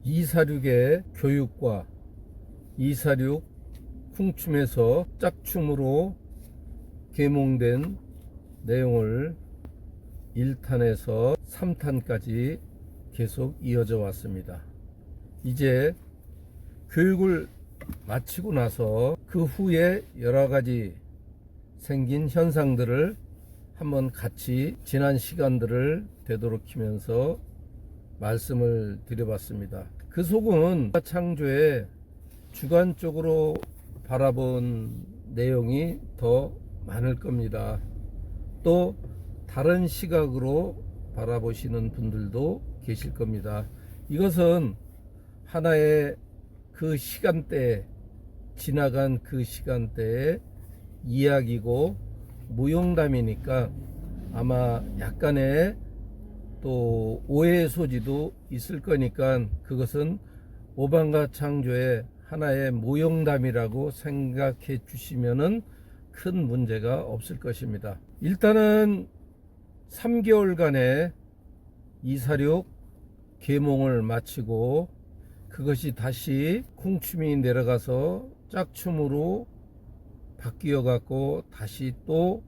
246의 교육과 246 쿵춤에서 짝춤으로 계몽된 내용을 1탄에서 3탄까지 계속 이어져 왔습니다. 이제 교육을 마치고 나서 그 후에 여러가지 생긴 현상들을 한번 같이 지난 시간들을 되도록이면서 말씀을 드려봤습니다. 그 속은 창조의 주관적으로 바라본 내용이 더 많을 겁니다. 또 다른 시각으로 바라보시는 분들도 계실 겁니다. 이것은 하나의 그 시간대에, 지나간 그 시간대의 이야기고 무용담이니까 아마 약간의 또 오해의 소지도 있을 거니까 그것은 오방과 창조의 하나의 무용담이라고 생각해 주시면은 큰 문제가 없을 것입니다. 일단은 3개월간의 246 계몽을 마치고 그것이 다시 쿵춤이 내려가서 짝춤으로 바뀌어 갖고 다시 또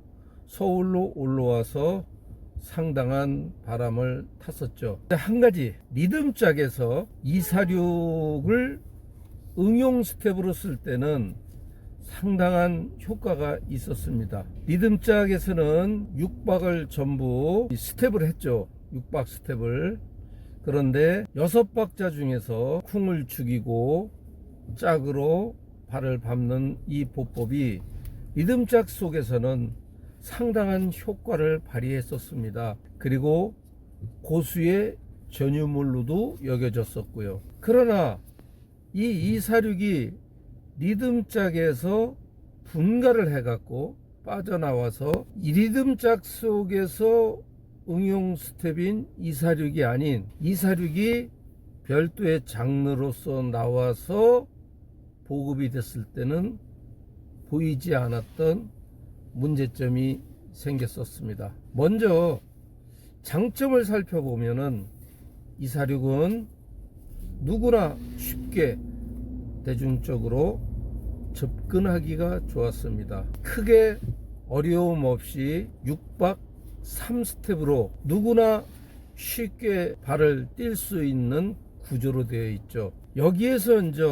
서울로 올라와서 상당한 바람을 탔었죠. 한 가지 리듬짝에서 246을 응용 스텝으로 쓸 때는 상당한 효과가 있었습니다. 리듬짝에서는 6박을 전부 스텝을 했죠. 6박 스텝을. 그런데 6박자 중에서 쿵을 죽이고 짝으로 발을 밟는 이 보법이 리듬짝 속에서는 상당한 효과를 발휘했었습니다. 그리고 고수의 전유물로도 여겨졌었고요. 그러나 이 246이 리듬짝에서 분가를 해갖고 빠져나와서 이 리듬짝 속에서 응용 스텝인 246이 아닌 246이 별도의 장르로서 나와서 보급이 됐을 때는 보이지 않았던 문제점이 생겼었습니다. 먼저 장점을 살펴보면은 246은 누구나 쉽게 대중적으로 접근하기가 좋았습니다. 크게 어려움 없이 6박 3스텝으로 누구나 쉽게 발을 뛸 수 있는 구조로 되어 있죠. 여기에서 이제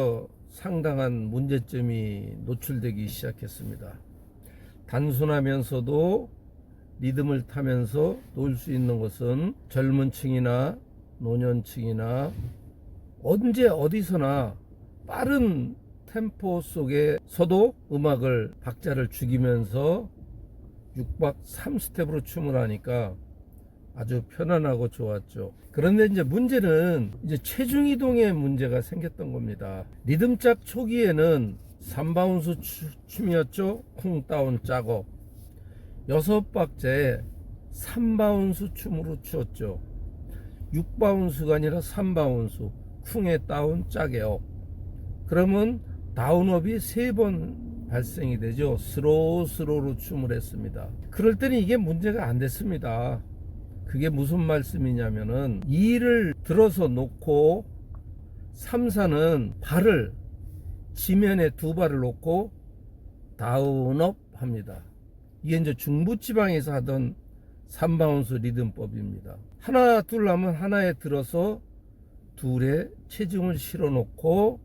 상당한 문제점이 노출되기 시작했습니다. 단순하면서도 리듬을 타면서 놀 수 있는 것은 젊은 층이나 노년층이나 언제 어디서나 빠른 템포 속에서도 음악을 박자를 죽이면서 6박 3스텝으로 춤을 하니까 아주 편안하고 좋았죠. 그런데 이제 문제는 이제 체중 이동에 문제가 생겼던 겁니다. 리듬짝 초기에는 3바운스 춤이었죠. 쿵 다운 짜고 6박자에 3바운스 춤으로 추었죠. 6바운스가 아니라 3바운스 쿵에 다운 짜게 업. 그러면 다운업이 3번 발생이 되죠. 스로우로 춤을 했습니다. 그럴 때는 이게 문제가 안 됐습니다. 그게 무슨 말씀이냐면은 2를 들어서 놓고 3, 4는 발을 지면에 2발을 놓고 다운업 합니다. 이게 이제 중부지방에서 하던 3바운스 리듬법입니다. 하나 둘 하면 하나에 들어서 둘에 체중을 실어 놓고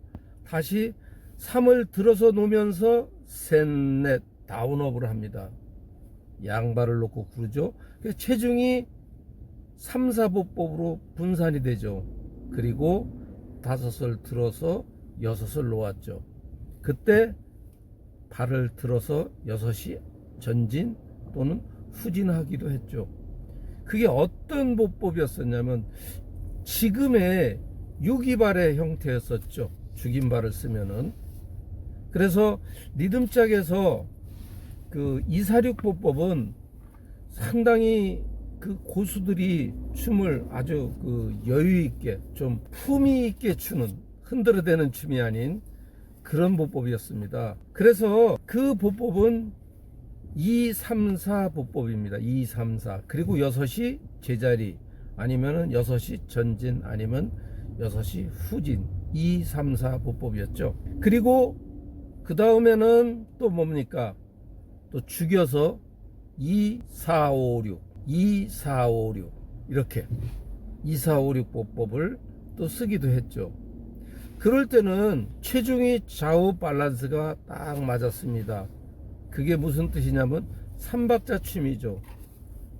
다시 3을 들어서 놓으면서 셋, 넷 다운업을 합니다. 양발을 놓고 구르죠. 체중이 3, 4보법으로 분산이 되죠. 그리고 5을 들어서 6을 놓았죠. 그때 발을 들어서 6이 전진 또는 후진하기도 했죠. 그게 어떤 보법이었었냐면 지금의 유기발의 형태였었죠. 죽임발을 쓰면은. 그래서 리듬짝에서 그 246 보법은 상당히 그 고수들이 춤을 아주 그 여유 있게 좀 품위 있게 추는 흔들어대는 춤이 아닌 그런 보법이었습니다. 그래서 그 보법은 2, 3, 4 보법입니다. 2, 3, 4 그리고 6이 제자리 아니면은 6이 전진 아니면 6시 후진 2, 3, 4 보법이었죠. 그리고 그 다음에는 또 뭡니까? 또 죽여서 2, 4, 5, 6 2, 4, 5, 6 이렇게 2, 4, 5, 6 보법을 또 쓰기도 했죠. 그럴 때는 체중이 좌우 밸런스가 딱 맞았습니다. 그게 무슨 뜻이냐면 3박자 춤이죠.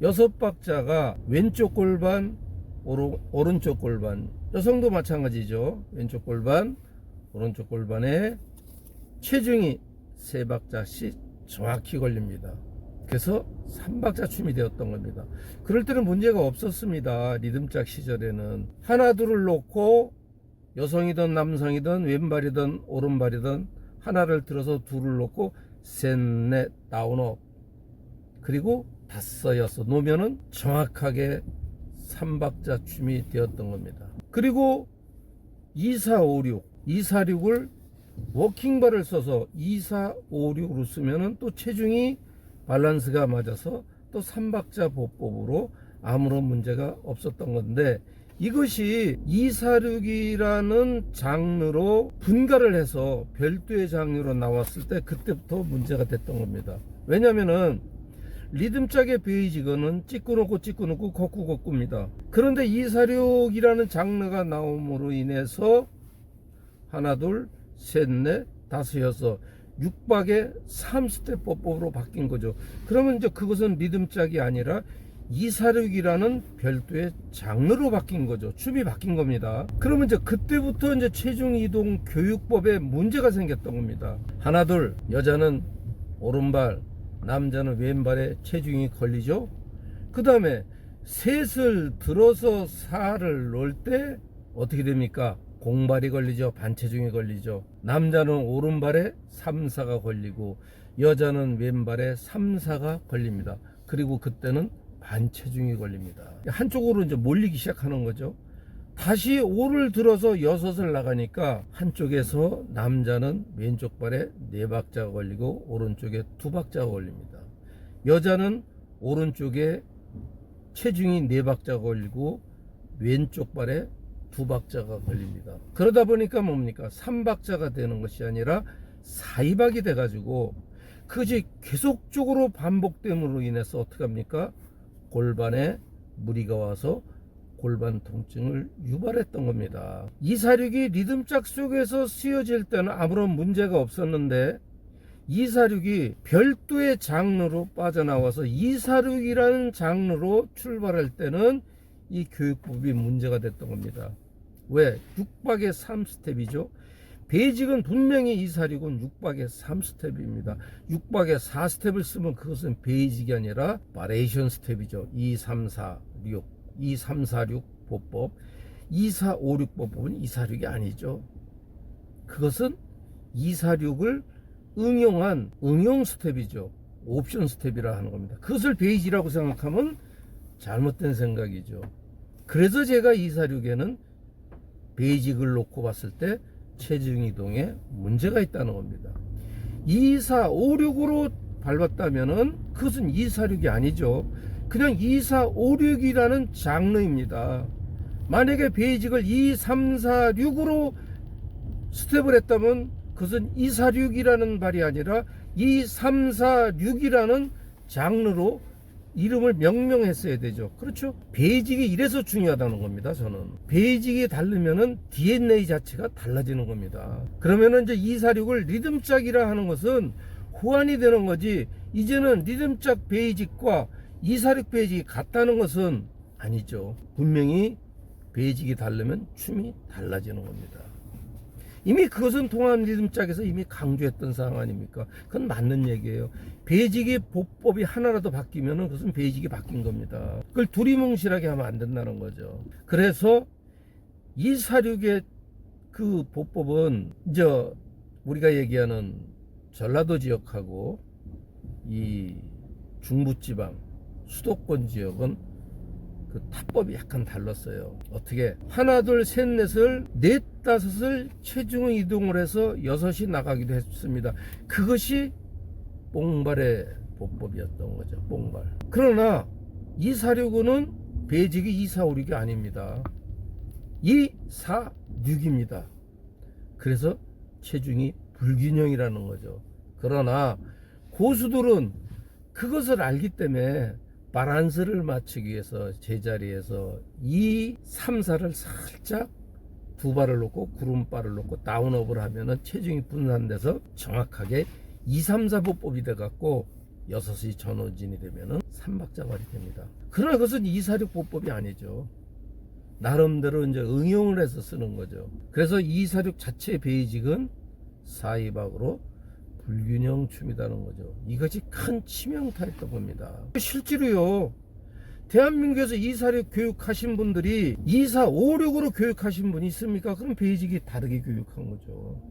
6박자가 왼쪽 골반, 오른쪽 골반, 여성도 마찬가지죠. 왼쪽 골반, 오른쪽 골반에 체중이 3박자씩 정확히 걸립니다. 그래서 3박자 춤이 되었던 겁니다. 그럴 때는 문제가 없었습니다. 리듬짝 시절에는 하나 둘을 놓고 여성이든 남성이든 왼발이든 오른발이든 하나를 들어서 둘을 놓고 셋, 넷, 다운업 그리고 다섯, 여섯 놓으면은 정확하게 3박자 춤이 되었던 겁니다. 그리고 2, 4, 5, 6 2, 4, 6을 워킹발을 써서 2, 4, 5, 6으로 쓰면은 또 체중이 밸런스가 맞아서 또 3박자 보법으로 아무런 문제가 없었던 건데, 이것이 246이라는 장르로 분가를 해서 별도의 장르로 나왔을 때 그때부터 문제가 됐던 겁니다. 왜냐면은 리듬짝의 베이직은 찍고 놓고 걷고입니다. 그런데 246이라는 장르가 나옴으로 인해서 하나 둘 셋 넷 다섯 여섯 6박의 3스텝 보법으로 바뀐 거죠. 그러면 이제 그것은 리듬짝이 아니라 246이라는 별도의 장르로 바뀐 거죠. 춤이 바뀐 겁니다. 그러면 이제 그때부터 이제 체중 이동 교육법에 문제가 생겼던 겁니다. 하나 둘 여자는 오른발, 남자는 왼발에 체중이 걸리죠. 그 다음에 셋을 들어서 4를 놓을 때 어떻게 됩니까? 공발이 걸리죠. 반체중이 걸리죠. 남자는 오른발에 3, 4가 걸리고 여자는 왼발에 3, 4가 걸립니다. 그리고 그때는 반체중이 걸립니다. 한쪽으로 이제 몰리기 시작하는 거죠. 다시 5를 들어서 6을 나가니까 한쪽에서 남자는 왼쪽 발에 4박자가 걸리고 오른쪽에 2박자가 걸립니다. 여자는 오른쪽에 체중이 4박자가 걸리고 왼쪽 발에 2박자가 걸립니다. 그러다 보니까 뭡니까? 3박자가 되는 것이 아니라 4~2박이 돼가지고 그것이 계속적으로 반복됨으로 인해서 어떻게 합니까? 골반에 무리가 와서 골반 통증을 유발했던 겁니다. 246이 리듬짝 속에서 쓰여질 때는 아무런 문제가 없었는데 246이 별도의 장르로 빠져나와서 246이라는 장르로 출발할 때는 이 교육법이 문제가 됐던 겁니다. 왜? 6박의 3스텝이죠. 베이직은 분명히 246은 6박의 3스텝입니다. 6박의 4스텝을 쓰면 그것은 베이직이 아니라 바레이션 스텝이죠. 2, 3, 4, 6 2, 3, 4, 6 보법 2, 4, 5, 6 보법은 2, 4, 6이 아니죠. 그것은 2, 4, 6을 응용한 응용 스텝이죠. 옵션 스텝이라 하는 겁니다. 그것을 베이직이라고 생각하면 잘못된 생각이죠. 그래서 제가 2, 4, 6에는 베이직을 놓고 봤을 때 체중 이동에 문제가 있다는 겁니다. 2, 4, 5, 6으로 밟았다면은 그것은 2, 4, 6이 아니죠. 그냥 2, 4, 5, 6이라는 장르입니다. 만약에 베이직을 2, 3, 4, 6으로 스텝을 했다면 그것은 2, 4, 6이라는 발이 아니라 2, 3, 4, 6이라는 장르로 이름을 명명했어야 되죠. 그렇죠? 베이직이 이래서 중요하다는 겁니다. 저는 베이직이 다르면은 DNA 자체가 달라지는 겁니다. 그러면은 이제 246을 리듬짝이라 하는 것은 호환이 되는 거지, 이제는 리듬짝 베이직과 246 베이직이 같다는 것은 아니죠. 분명히 베이직이 다르면 춤이 달라지는 겁니다. 이미 그것은 통합 리듬짝에서 이미 강조했던 사항 아닙니까? 그건 맞는 얘기예요. 베이직이 보법이 하나라도 바뀌면 그것은 베이직이 바뀐 겁니다. 그걸 두리뭉실하게 하면 안 된다는 거죠. 그래서 246의 그 보법은 이제 우리가 얘기하는 전라도 지역하고 이 중부지방 수도권 지역은 그 타법이 약간 달랐어요. 어떻게? 하나 둘 셋 넷을 넷 다섯을 체중 이동을 해서 6이 나가기도 했습니다. 그것이 뽕발의 보법이었던 거죠. 뽕발. 그러나 246은 베이직이 2, 4, 5, 6이 아닙니다. 246입니다. 그래서 체중이 불균형이라는 거죠. 그러나 고수들은 그것을 알기 때문에 바란스를 맞추기 위해서 제자리에서 2, 3, 4를 살짝 두 발을 놓고 구름발을 놓고 다운업을 하면은 체중이 분산돼서 정확하게 2, 3, 4 보법이 돼 갖고 6시 전호진이 되면은 3박자발이 됩니다. 그러나 그것은 2, 4, 6 보법이 아니죠. 나름대로 이제 응용을 해서 쓰는 거죠. 그래서 2, 4, 6 자체의 베이직은 4, 2박으로 불균형 춤이라는 거죠. 이것이 큰 치명타였던 겁니다. 실제로요, 대한민국에서 246 교육하신 분들이 2456으로 교육하신 분이 있습니까? 그럼 베이직이 다르게 교육한 거죠.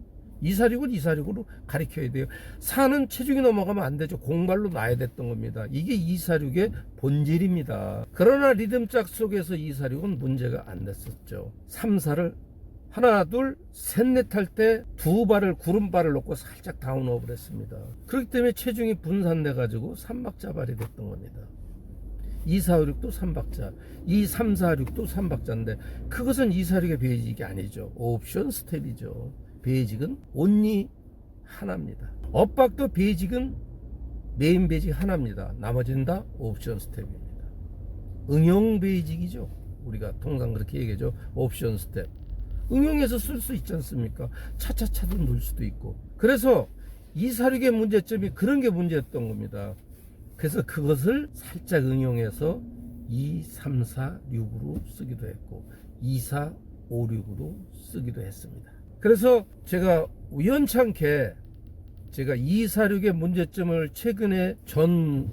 246은 246으로 가르쳐야 돼요. 4는 체중이 넘어가면 안 되죠. 공발로 놔야 됐던 겁니다. 이게 246의 본질입니다. 그러나 리듬짝 속에서 246은 문제가 안 됐었죠. 3, 4를 하나, 둘, 셋, 넷 할 때 두 발을 구름발을 놓고 살짝 다운업을 했습니다. 그렇기 때문에 체중이 분산돼 가지고 3박자 발이 됐던 겁니다. 2, 4, 5, 6도 3박자, 2, 3, 4, 6도 3박자인데 그것은 2, 4, 6의 베이직이 아니죠. 옵션 스텝이죠. 베이직은 온리 하나입니다. 엇박도 베이직은 메인 베이직 하나입니다. 나머지는 다 옵션 스텝입니다. 응용 베이직이죠. 우리가 통상 그렇게 얘기하죠. 옵션 스텝. 응용해서 쓸 수 있지 않습니까? 차차차도 넣을 수도 있고. 그래서 246의 문제점이 그런 게 문제였던 겁니다. 그래서 그것을 살짝 응용해서 2, 3, 4, 6으로 쓰기도 했고 2, 4, 5, 6으로 쓰기도 했습니다. 그래서 제가 우연찮게 제가 246의 문제점을 최근에 전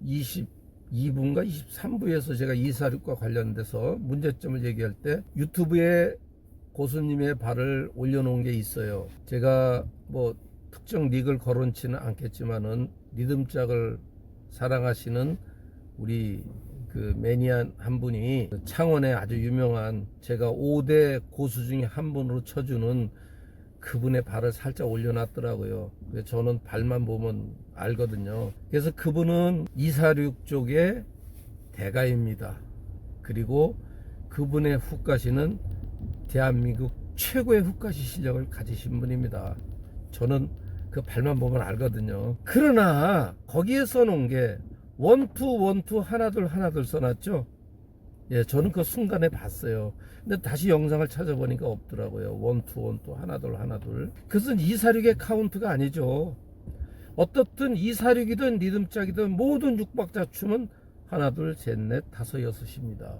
22부인가 23부에서 제가 246과 관련돼서 문제점을 얘기할 때 유튜브에 고수님의 발을 올려놓은 게 있어요. 제가 뭐 특정 릭을 거론치는 않겠지만은 리듬짝을 사랑하시는 우리 그 매니아 한 분이 창원에 아주 유명한 제가 5대 고수 중에 한 분으로 쳐주는 그분의 발을 살짝 올려놨더라고요. 그래서 저는 발만 보면 알거든요. 그래서 그분은 246 쪽의 대가입니다. 그리고 그분의 훅가시는 대한민국 최고의 훅가시 실력을 가지신 분입니다. 저는 그 발만 보면 알거든요. 그러나 거기에 써놓은 게 원투 원투 하나둘 하나둘 써놨죠. 예, 저는 그 순간에 봤어요. 근데 다시 영상을 찾아보니까 없더라고요. 원투 원투 하나둘 하나둘. 그것은 246의 카운트가 아니죠. 어떻든 246이든 리듬짝이든 모든 6박자 춤은 하나둘 셋넷 다섯 여섯입니다.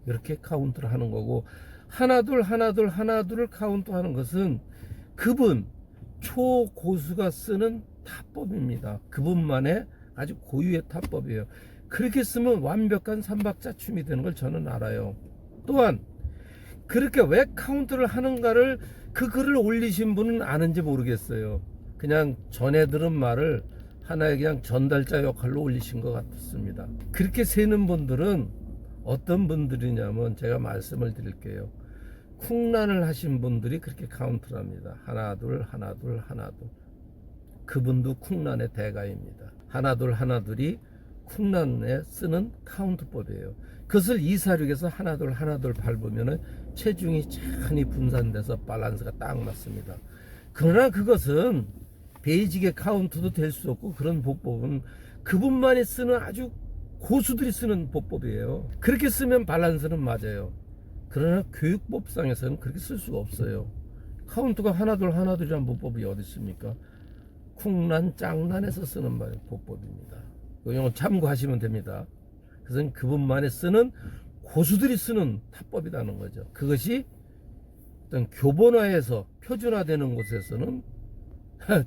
이렇게 카운트를 하는 거고 하나둘 하나둘 하나둘을 카운트하는 것은 그분 초고수가 쓰는 타법입니다. 그분만의 아주 고유의 타법이에요. 그렇게 쓰면 완벽한 3박자 춤이 되는 걸 저는 알아요. 또한 그렇게 왜 카운트를 하는가를 그 글을 올리신 분은 아는지 모르겠어요. 그냥 전에 들은 말을 하나의 그냥 전달자 역할로 올리신 것 같습니다. 그렇게 세는 분들은 어떤 분들이냐면 제가 말씀을 드릴게요. 쿵란을 하신 분들이 그렇게 카운트를 합니다. 하나둘 하나둘 하나둘. 그분도 쿵란의 대가입니다. 하나둘 하나둘이 쿵란에 쓰는 카운트법이에요. 그것을 246에서 하나둘 하나둘 밟으면 체중이 찬히 분산돼서 밸런스가 딱 맞습니다. 그러나 그것은 베이직의 카운트도 될 수 없고 그런 보법은 그분만이 쓰는 아주 고수들이 쓰는 보법이에요. 그렇게 쓰면 밸런스는 맞아요. 그러나 교육법상에서는 그렇게 쓸 수가 없어요. 카운트가 하나둘 하나둘이라는 보법이 어디 있습니까? 쿵란 짱란에서 쓰는 보법입니다. 이건 참고하시면 됩니다. 그것은 그분만이 쓰는 고수들이 쓰는 타법이라는 거죠. 그것이 어떤 교본화해서 표준화되는 곳에서는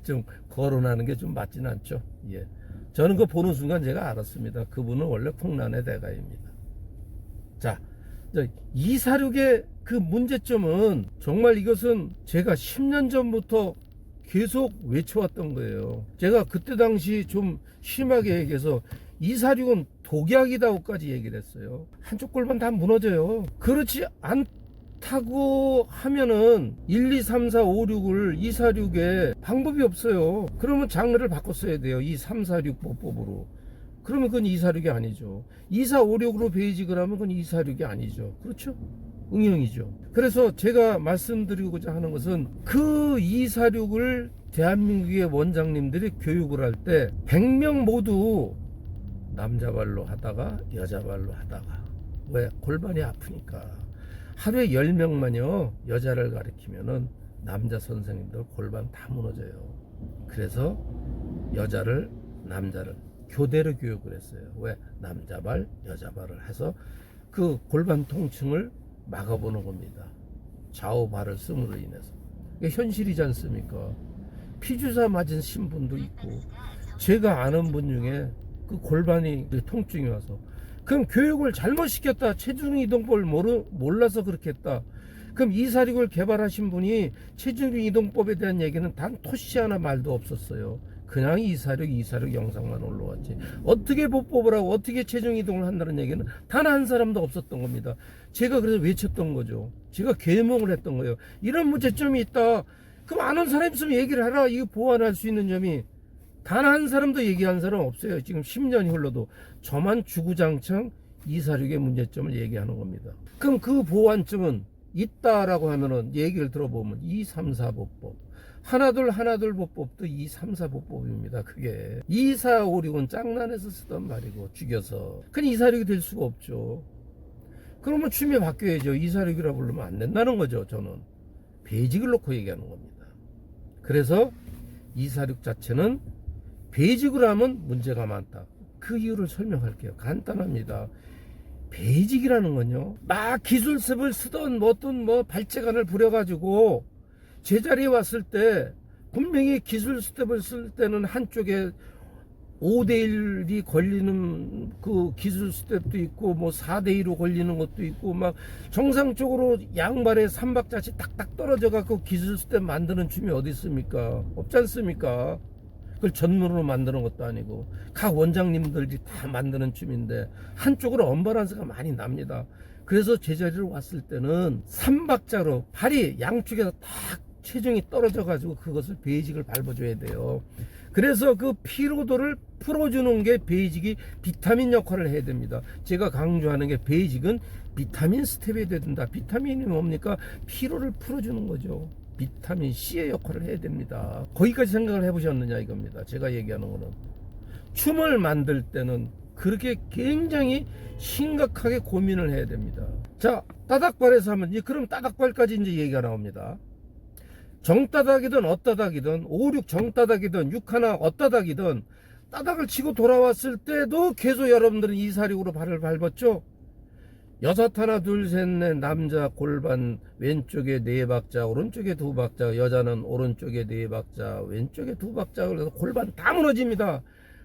좀 거론하는 게 좀 맞지는 않죠. 예. 저는 그 보는 순간 제가 알았습니다. 그분은 원래 쿵란의 대가입니다. 자, 246의 그 문제점은 정말 이것은 제가 10년 전부터 계속 외쳐왔던 거예요. 제가 그때 당시 좀 심하게 얘기해서 246은 독약이다고까지 얘기를 했어요. 한쪽 골반 다 무너져요. 그렇지 않다고 하면은 1, 2, 3, 4, 5, 6을 246에 방법이 없어요. 그러면 장르를 바꿔 써야 돼요. 2, 3, 4, 6 보법으로. 그러면 그건 246이 아니죠. 2, 4, 5, 6으로 베이직을 하면 그건 246이 아니죠. 그렇죠? 응용이죠. 그래서 제가 말씀드리고자 하는 것은 그 246을 대한민국의 원장님들이 교육을 할 때 100명 모두 남자 발로 하다가 여자 발로 하다가, 왜? 골반이 아프니까. 하루에 10명만요 여자를 가르치면은 남자 선생님들 골반 다 무너져요. 그래서 여자를 남자를 교대로 교육을 했어요. 왜? 남자 발 여자 발을 해서 그 골반 통증을 막아보는 겁니다. 좌우 발을 씀으로 인해서. 이게 현실이지 않습니까? 피주사 맞은 신분도 있고, 제가 아는 분 중에 그 골반이 통증이 와서, 그럼 교육을 잘못 시켰다, 체중이동법을 몰라서 그렇게 했다. 그럼 246을 개발하신 분이 체중이동법에 대한 얘기는 단 토시 하나 말도 없었어요. 그냥 246 영상만 올라왔지. 어떻게 보법을 하고 어떻게 체중이동을 한다는 얘기는 단 한 사람도 없었던 겁니다. 제가 그래서 외쳤던 거죠. 제가 계몽을 했던 거예요. 이런 문제점이 있다. 그럼 아는 사람 있으면 얘기를 하라. 이거 보완할 수 있는 점이. 단 한 사람도 얘기한 사람 없어요. 지금 10년이 흘러도 저만 주구장창 246의 문제점을 얘기하는 겁니다. 그럼 그 보완점은 있다라고 하면은 얘기를 들어보면 234보법, 하나둘 보법도 234보법입니다. 그게 2456은 짝난에서 쓰던 말이고 죽여서. 그건 246이 될 수가 없죠. 그러면 취미 바뀌어야죠. 246이라 부르면 안 된다는 거죠. 저는 베이직을 놓고 얘기하는 겁니다. 그래서 246 자체는 베이직으로 하면 문제가 많다. 그 이유를 설명할게요. 간단합니다. 베이직이라는 건요, 막 기술습을 쓰던 어떤 발재간을 부려가지고 제자리에 왔을 때 분명히 기술 스텝을 쓸 때는 한쪽에 5대1이 걸리는 그 기술 스텝도 있고, 4대2로 걸리는 것도 있고, 막 정상적으로 양발에 3박자씩 딱딱 떨어져 갖고 기술 스텝 만드는 춤이 어디 있습니까? 없지 않습니까? 그걸 전문으로 만드는 것도 아니고 각 원장님들이 다 만드는 춤인데 한쪽으로 언밸런스가 많이 납니다. 그래서 제자리로 왔을 때는 3박자로 발이 양쪽에서 딱 체중이 떨어져 가지고 그것을 베이직을 밟아줘야 돼요. 그래서 그 피로도를 풀어주는 게 베이직이 비타민 역할을 해야 됩니다. 제가 강조하는 게 베이직은 비타민 스텝이 돼야 된다. 비타민이 뭡니까? 피로를 풀어주는 거죠. 비타민 C의 역할을 해야 됩니다. 거기까지 생각을 해보셨느냐 이겁니다. 제가 얘기하는 거는 춤을 만들 때는 그렇게 굉장히 심각하게 고민을 해야 됩니다. 자, 따닥발에서 하면 그럼 따닥발까지 이제 얘기가 나옵니다. 정따닥이든 엇따닥이든 5, 6 정따닥이든 6 하나 엇따닥이든 따닥을 치고 돌아왔을 때도 계속 여러분들은 246으로 발을 밟았죠. 6 하나 둘 셋 넷 남자 골반 왼쪽에 4박자 오른쪽에 2박자, 여자는 오른쪽에 4박자 왼쪽에 2박자, 그래서 골반 다 무너집니다.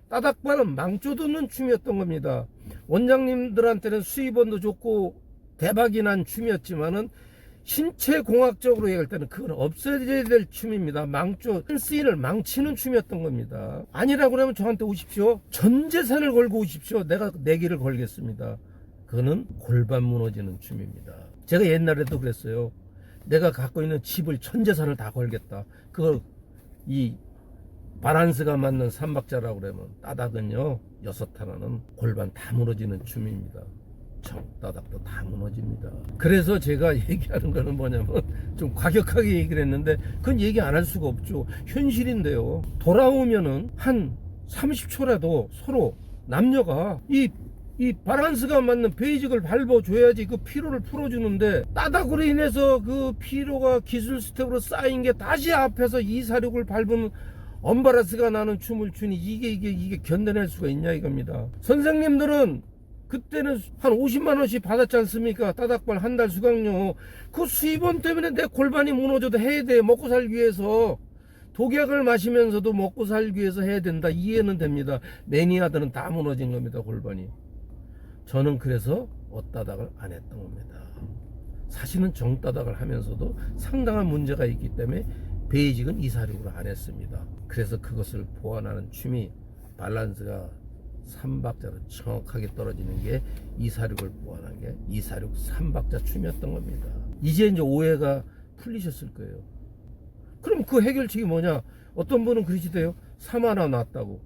따닥발은 망조 돋는 춤이었던 겁니다. 원장님들한테는 수입원도 좋고 대박이 난 춤이었지만은 신체 공학적으로 얘기할 때는 그건 없어져야 될 춤입니다. 망조, 한스인을 망치는 춤이었던 겁니다. 아니라고 그러면 저한테 오십시오. 전 재산을 걸고 오십시오. 내가 내기를 걸겠습니다. 그거는 골반 무너지는 춤입니다. 제가 옛날에도 그랬어요. 내가 갖고 있는 집을 전 재산을 다 걸겠다. 그걸 이 바란스가 맞는 3박자라고 그러면 따닥은요 6 하나는 골반 다 무너지는 춤입니다. 정따닥도 다 무너집니다. 그래서 제가 얘기하는 거는 뭐냐면 좀 과격하게 얘기를 했는데 그건 얘기 안 할 수가 없죠. 현실인데요. 돌아오면은 한 30초라도 서로 남녀가 이 바란스가 맞는 베이직을 밟아줘야지 그 피로를 풀어주는데, 따닥으로 인해서 그 피로가 기술 스텝으로 쌓인 게 다시 앞에서 246을 밟으면 언바란스가 나는 춤을 추니 이게 견뎌낼 수가 있냐 이겁니다. 선생님들은 그때는 한 50만원씩 받았지 않습니까? 따닥발 한 달 수강료. 그 수입원 때문에 내 골반이 무너져도 해야 돼. 먹고 살기 위해서. 독약을 마시면서도 먹고 살기 위해서 해야 된다. 이해는 됩니다. 매니아들은 다 무너진 겁니다. 골반이. 저는 그래서 엇따닥을 안 했던 겁니다. 사실은 정따닥을 하면서도 상당한 문제가 있기 때문에 베이직은 246으로 안 했습니다. 그래서 그것을 보완하는 춤이 밸런스가 3박자로 정확하게 떨어지는 게 246을 보완한 게 246 3박자 춤이었던 겁니다. 이제 오해가 풀리셨을 거예요. 그럼 그 해결책이 뭐냐? 어떤 분은 그러시대요. 3 하나 놨다고.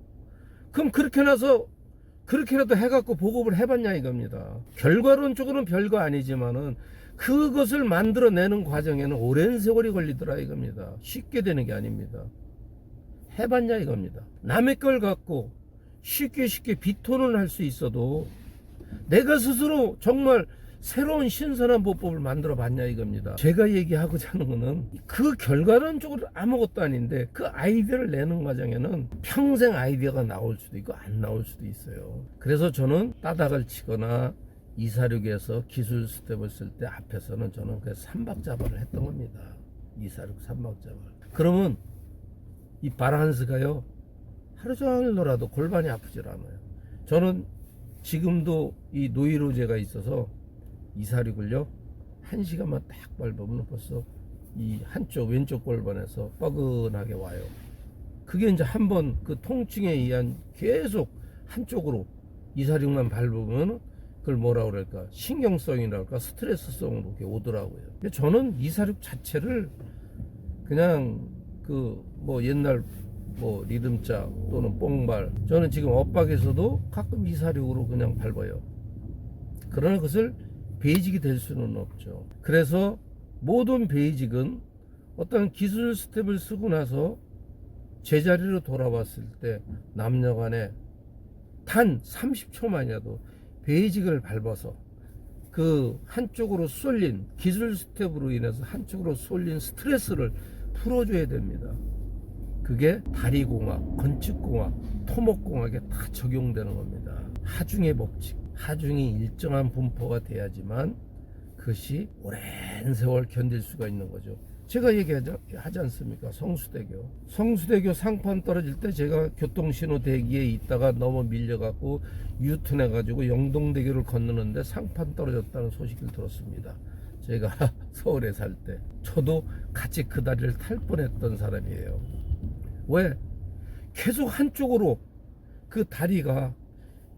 그럼 그렇게 나서 그렇게라도 해갖고 보급을 해봤냐 이겁니다. 결과론적으로는 별거 아니지만은 그것을 만들어내는 과정에는 오랜 세월이 걸리더라 이겁니다. 쉽게 되는 게 아닙니다. 해봤냐 이겁니다. 남의 걸 갖고 쉽게 비토는 할 수 있어도 내가 스스로 정말 새로운 신선한 보법을 만들어 봤냐 이겁니다. 제가 얘기하고자 하는 거는 그 결과는 쪽으로 아무것도 아닌데 그 아이디어를 내는 과정에는 평생 아이디어가 나올 수도 있고 안 나올 수도 있어요. 그래서 저는 따닥을 치거나 246에서 기술 스텝을 쓸 때 앞에서는 저는 그 삼박자발을 했던 겁니다. 246 삼박자발. 그러면 이 바란스가요 하루 종일 놀아도 골반이 아프질 않아요. 저는 지금도 이 노이로제가 있어서 246을요 1시간만 딱 밟으면 벌써 이 한쪽 왼쪽 골반에서 뻐근하게 와요. 그게 이제 한번 그 통증에 의한 계속 한쪽으로 246만 밟으면 그걸 뭐라 그럴까 신경성이라 그럴까 스트레스성으로 이렇게 오더라고요. 근데 저는 246 자체를 그냥 그 뭐 옛날 뭐 리듬자 또는 뽕발, 저는 지금 엇박에서도 가끔 246으로 그냥 밟아요. 그러나 그것을 베이직이 될 수는 없죠. 그래서 모든 베이직은 어떤 기술 스텝을 쓰고 나서 제자리로 돌아왔을 때 남녀간에 단 30초만이라도 베이직을 밟아서 그 한쪽으로 쏠린 기술 스텝으로 인해서 한쪽으로 쏠린 스트레스를 풀어줘야 됩니다. 그게 다리공학, 건축공학, 토목공학에 다 적용되는 겁니다. 하중의 법칙, 하중이 일정한 분포가 돼야지만 그것이 오랜 세월 견딜 수가 있는 거죠. 제가 얘기하지 않습니까? 성수대교 상판 떨어질 때 제가 교통신호 대기에 있다가 너무 밀려갖고 유턴해가지고 영동대교를 건너는데 상판 떨어졌다는 소식을 들었습니다. 제가 서울에 살 때 저도 같이 그 다리를 탈 뻔했던 사람이에요. 왜? 계속 한쪽으로 그 다리가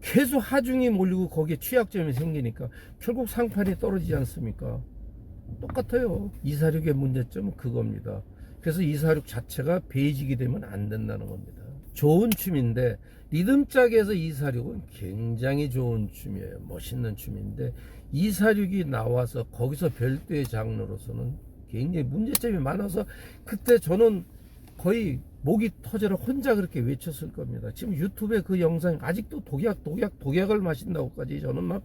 계속 하중이 몰리고 거기에 취약점이 생기니까 결국 상판이 떨어지지 않습니까? 똑같아요. 246의 문제점은 그겁니다. 그래서 246 자체가 베이직이 되면 안 된다는 겁니다. 좋은 춤인데 리듬짝에서 246은 굉장히 좋은 춤이에요. 멋있는 춤인데 246이 나와서 거기서 별도의 장르로서는 굉장히 문제점이 많아서 그때 저는 거의 목이 터져라 혼자 그렇게 외쳤을 겁니다. 지금 유튜브에 그 영상 아직도 독약을 마신다고까지 저는 막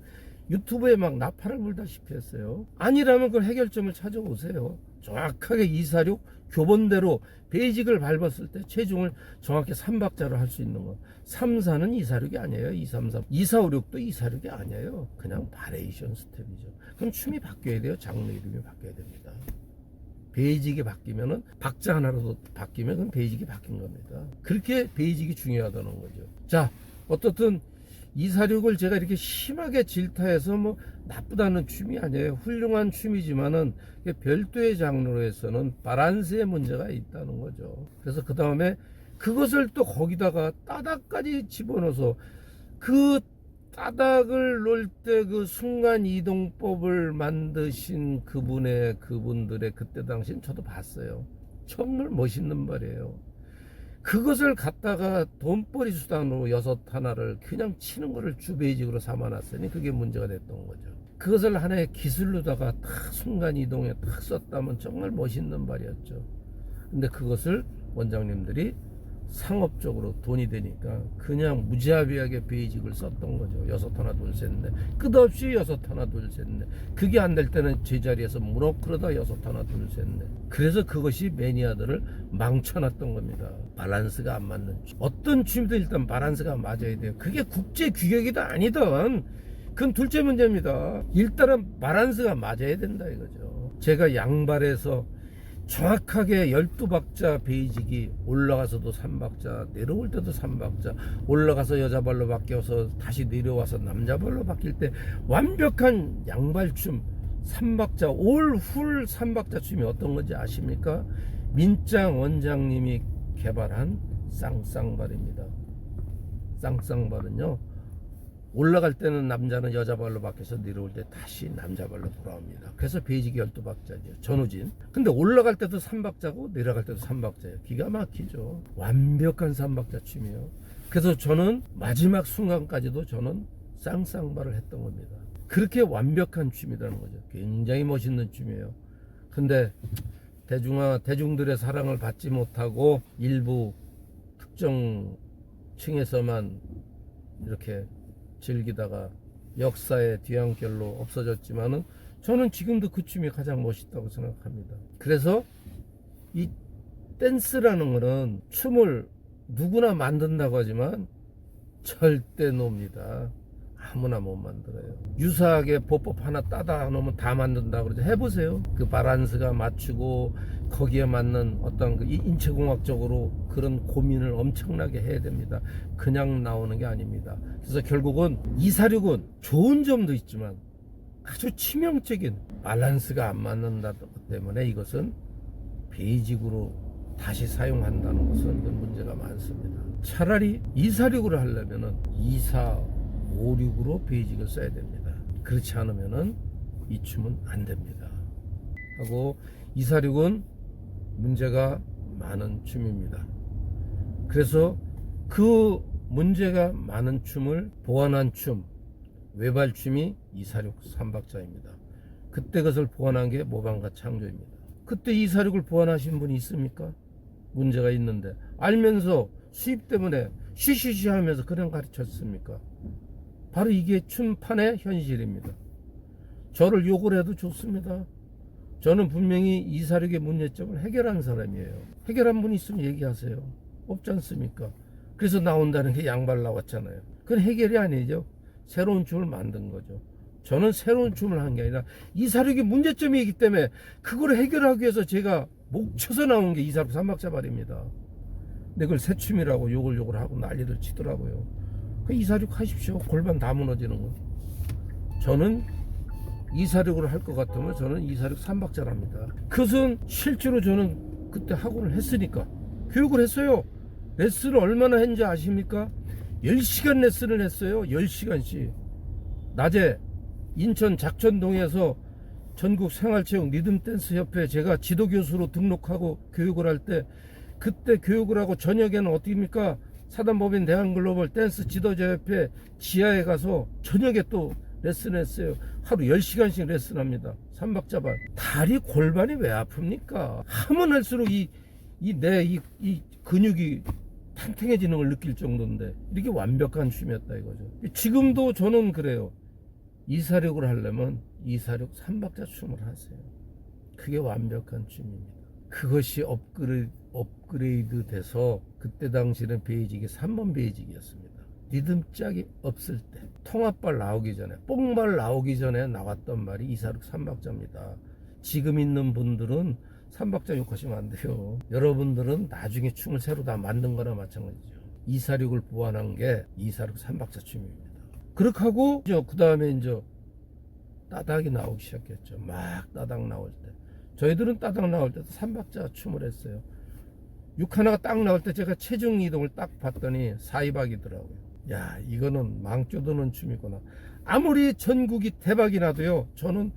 유튜브에 막 나팔을 불다시피 했어요. 아니라면 그 해결점을 찾아오세요. 정확하게 246 교본대로 베이직을 밟았을 때 체중을 정확히 3박자로 할 수 있는 거. 3사는 246이 아니에요. 233, 2456도 246이 아니에요. 그냥 바레이션 스텝이죠. 그럼 춤이 바뀌어야 돼요. 장르 이름이 바뀌어야 됩니다. 베이직이 바뀌면은 박자 하나라도 바뀌면 그건 베이직이 바뀐 겁니다. 그렇게 베이직이 중요하다는 거죠. 자, 어떻든 246을 제가 이렇게 심하게 질타해서 뭐 나쁘다는 춤이 아니에요. 훌륭한 춤이지만은 별도의 장르에서는 바란스의 문제가 있다는 거죠. 그래서 그 다음에 그것을 또 거기다가 따닥까지 집어넣어서 그 따닥을 놓을 때 그 순간 이동법을 만드신 그분들의 그때 당시엔 저도 봤어요. 정말 멋있는 말이에요. 그것을 갖다가 돈벌이 수단으로 6하나를 그냥 치는 거를 주베이직으로 삼아놨으니 그게 문제가 됐던 거죠. 그것을 하나의 기술로다가 딱 순간 이동에 딱 썼다면 정말 멋있는 말이었죠. 근데 그것을 원장님들이 상업적으로 돈이 되니까 그냥 무자비하게 베이직을 썼던 거죠. 6하나 둘 셋 넷 끝없이 6하나 둘 셋 넷 그게 안 될 때는 제자리에서 무릎 꿇어다 6하나 둘 셋 넷 그래서 그것이 매니아들을 망쳐놨던 겁니다. 밸런스가 안 맞는 춤. 어떤 춤도 일단 밸런스가 맞아야 돼요. 그게 국제 규격이든 아니든 그건 둘째 문제입니다. 일단은 밸런스가 맞아야 된다 이거죠. 제가 양발에서 정확하게 12박자 베이직이 올라가서도 3박자 내려올 때도 3박자 올라가서 여자 발로 바뀌어서 다시 내려와서 남자 발로 바뀔 때 완벽한 양발춤 3박자 올훌 3박자 춤이 어떤 건지 아십니까? 민짱 원장님이 개발한 쌍쌍발입니다. 쌍쌍발은요 올라갈 때는 남자는 여자 발로 바뀌어서 내려올 때 다시 남자 발로 돌아옵니다. 그래서 베이직이 12박자죠. 전우진. 근데 올라갈 때도 3박자고 내려갈 때도 3박자예요. 기가 막히죠. 완벽한 3박자 춤이에요. 그래서 저는 마지막 순간까지도 저는 쌍쌍발을 했던 겁니다. 그렇게 완벽한 춤이라는 거죠. 굉장히 멋있는 춤이에요. 근데 대중들의 사랑을 받지 못하고 일부 특정 층에서만 이렇게 즐기다가 역사의 뒤안길로 없어졌지만은 저는 지금도 그 춤이 가장 멋있다고 생각합니다. 그래서 이 댄스라는 거는 춤을 누구나 만든다고 하지만 절대 놉니다. 아무나 못 만들어요. 유사하게 보법 하나 따다 놓으면 다 만든다고 그러죠. 해보세요. 그 바란스가 맞추고 거기에 맞는 어떤 그 인체공학적으로 그런 고민을 엄청나게 해야 됩니다. 그냥 나오는 게 아닙니다. 그래서 결국은 246은 좋은 점도 있지만 아주 치명적인 밸런스가 안 맞는다 때문에 이것은 베이직으로 다시 사용한다는 것은 이건 문제가 많습니다. 차라리 246으로 하려면은 2456으로 베이직을 써야 됩니다. 그렇지 않으면은 이 춤은 안 됩니다. 하고 246은 문제가 많은 춤입니다. 그래서 그 문제가 많은 춤을 보완한 춤, 외발춤이 246 3박자입니다. 그때 그것을 보완한 게 모방과 창조입니다. 그때 246을 보완하신 분이 있습니까? 문제가 있는데 알면서 수입 때문에 쉬쉬쉬 하면서 그냥 가르쳤습니까? 바로 이게 춤판의 현실입니다. 저를 욕을 해도 좋습니다. 저는 분명히 246의 문제점을 해결한 사람이에요. 해결한 분 있으면 얘기하세요. 없지 않습니까? 그래서 나온다는 게 양발 나왔잖아요. 그건 해결이 아니죠. 새로운 춤을 만든 거죠. 저는 새로운 춤을 한 게 아니라 246이 문제점이 있기 때문에 그걸 해결하기 위해서 제가 목 쳐서 나온 게 246 3박자 말입니다. 근데 그걸 새 춤이라고 욕을 하고 난리를 치더라고요. 그 246 하십시오. 골반 다 무너지는 거. 저는 246으로 할 것 같으면 저는 246 3박자랍니다. 그것은 실제로 저는 그때 학원을 했으니까 교육을 했어요. 레슨을 얼마나 했는지 아십니까? 10시간 레슨을 했어요. 10시간씩. 낮에 인천 작천동에서 전국 생활체육 리듬댄스협회 제가 지도교수로 등록하고 교육을 할 때 그때 교육을 하고 저녁에는 어떻게입니까? 사단법인 대한글로벌 댄스 지도자협회 지하에 가서 저녁에 또 레슨했어요. 하루 10시간씩 레슨합니다. 3박자발. 다리 골반이 왜 아픕니까? 하면 할수록 이 근육이 탱탱해지는 걸 느낄 정도인데 이렇게 완벽한 춤이었다 이거죠. 지금도 저는 그래요. 246을 하려면 246 3박자 춤을 하세요. 그게 완벽한 춤입니다. 그것이 업그레이드 돼서 그때 당시는 베이직이 3번 베이직이었습니다. 리듬짝이 없을 때 통합발 나오기 전에 뽕발 나오기 전에 나왔던 말이 246 3박자입니다. 지금 있는 분들은 3박자 욕하시면 안 돼요. 여러분들은 나중에 춤을 새로 다 만든 거나 마찬가지죠. 246을 보완한 게 246 3박자 춤입니다. 그렇게 하고 그 다음에 이제 따닥이 나오기 시작했죠. 막 따닥 나올 때 저희들은 따닥 나올 때도 3박자 춤을 했어요. 6 하나가 딱 나올 때 제가 체중 이동을 딱 봤더니 4,2박이더라고요. 야, 이거는 망조드는 춤이구나. 아무리 전국이 대박이 나도요, 저는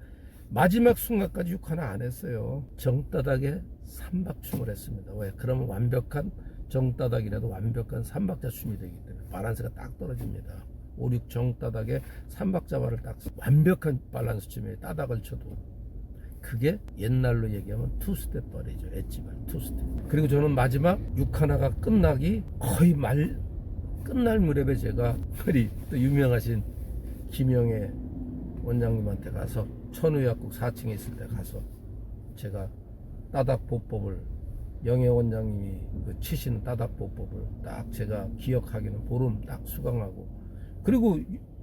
마지막 순간까지 6 하나 안 했어요. 정따닥에 3박 춤을 했습니다. 왜? 그러면 완벽한 정따닥이라도 완벽한 3박자 춤이 되기 때문에 밸런스가 딱 떨어집니다. 5, 6 정따닥에 3박자 발을 딱 완벽한 밸런스 춤에 따닥을 쳐도 그게 옛날로 얘기하면 투스텝 발이죠. 엣지발 투스텝. 그리고 저는 마지막 6 하나가 끝나기 거의 끝날 무렵에 제가 우리 또 유명하신 김영애 원장님한테 가서 천우약국 4층에 있을 때 가서 제가 따닥 보법을 영애 원장님이 그 치시는 따닥 보법을 딱 제가 기억하기는 보름 딱 수강하고 그리고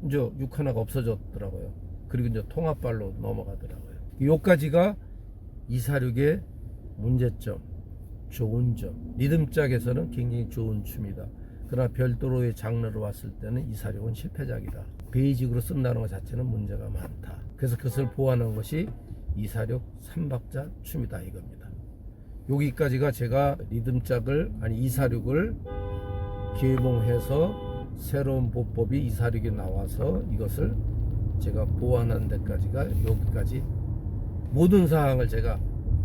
이제 6 하나가 없어졌더라고요. 그리고 이제 통합발로 넘어가더라고요. 요까지가 246의 문제점, 좋은 점. 리듬짝에서는 굉장히 좋은 춤이다. 그러나 별도로의 장르로 왔을 때는 246은 실패작이다. 베이직으로 쓴다는 것 자체는 문제가 많다. 그래서 그것을 보완한 것이 246 3박자 춤이다 이겁니다. 여기까지가 제가 리듬짝을 246을 개봉해서 새로운 보법이 246이 나와서 이것을 제가 보완한 데까지가 여기까지 모든 사항을 제가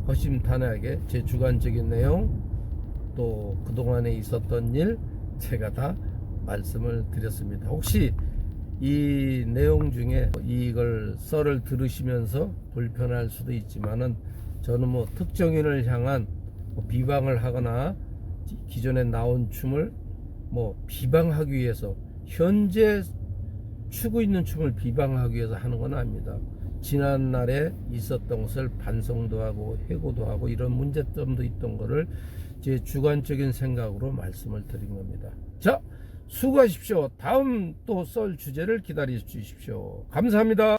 허심탄회하게 제 주관적인 내용 또 그동안에 있었던 일 제가 다 말씀을 드렸습니다. 혹시 이 내용 중에 이걸 썰을 들으시면서 불편할 수도 있지만은 저는 뭐 특정인을 향한 뭐 비방을 하거나 기존에 나온 춤을 뭐 비방하기 위해서, 현재 추고 있는 춤을 비방하기 위해서 하는 건 아닙니다. 지난날에 있었던 것을 반성도 하고 해고도 하고 이런 문제점도 있던 거를 제 주관적인 생각으로 말씀을 드린 겁니다. 자, 수고하십시오. 다음 또 썰 주제를 기다려 주십시오. 감사합니다.